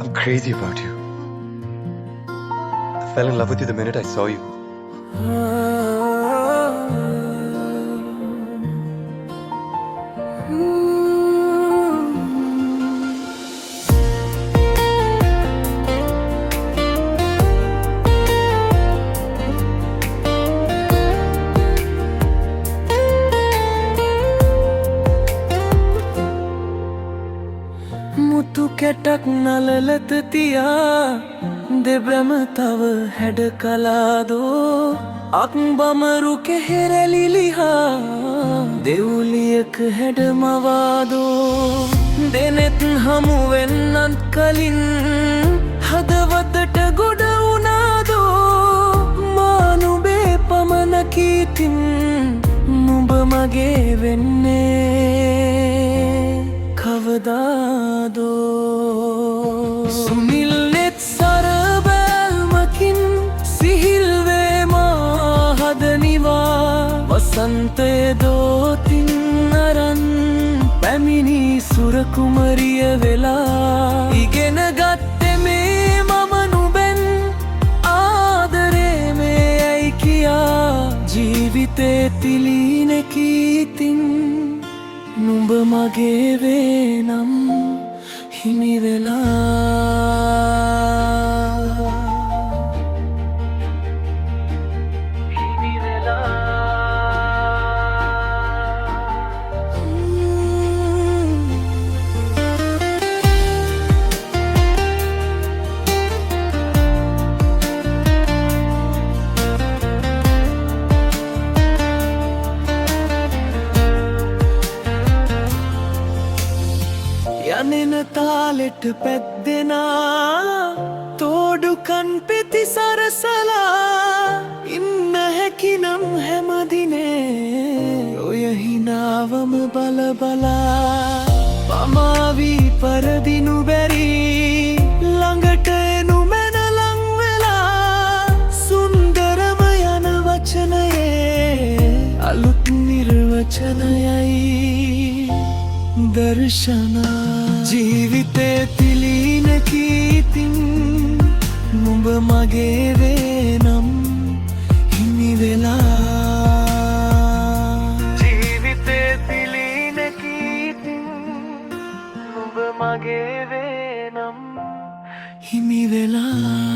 I'm crazy about you. I fell in love with you the minute I saw you. මුතු කැටක් නලලත තියා දෙබ්‍රම තව හැඩ කලාදෝ අක්බමරු කෙහෙරැලිලිහා දෙවුලියක හැඩමවාදෝ දෙනෙත් හමුවෙන්නත් කලින් හදවතට ගොඩ වුණාදෝ මානුබේ පමණකීතින් නුඹ මගේ වෙන්නේ කවදාදෝ සුනිල් නෙත් සරබැල්මකින් සිහිල්වේ මා හදනිවා වසන්තය දෝතින් අරන් පැමිණි සුරකුමරිය වෙලා ඉගෙන ගත්තේ මේ මම නුබෙන් ආදරේ මේ ඇයි කියා ජීවිතේ තිලීනකීතින් නුඹ මගේ වේනම් හිමි වෙලා හිමි වෙලා යනෙන තාලෙට පැද්දෙනා තෝඩුකන් පෙති සරසලා ඉන්න හැකිනම් හැමදිනේ ඔය හිනාවම බලබලා පමාවී පරදිනු බැරි ළඟට එනු මැන ලංවෙලා සුන්දරම යන වචනයේ අලුත් නිර්වචනයයි දර්ශනා ජීවිතේ තිලීනකීතින් නුඹ මගේ වේනම් හිමි වෙලා ජීවිතේ තිලීනකීතින් නුඹ මගේ වේනම් හිමි වෙලා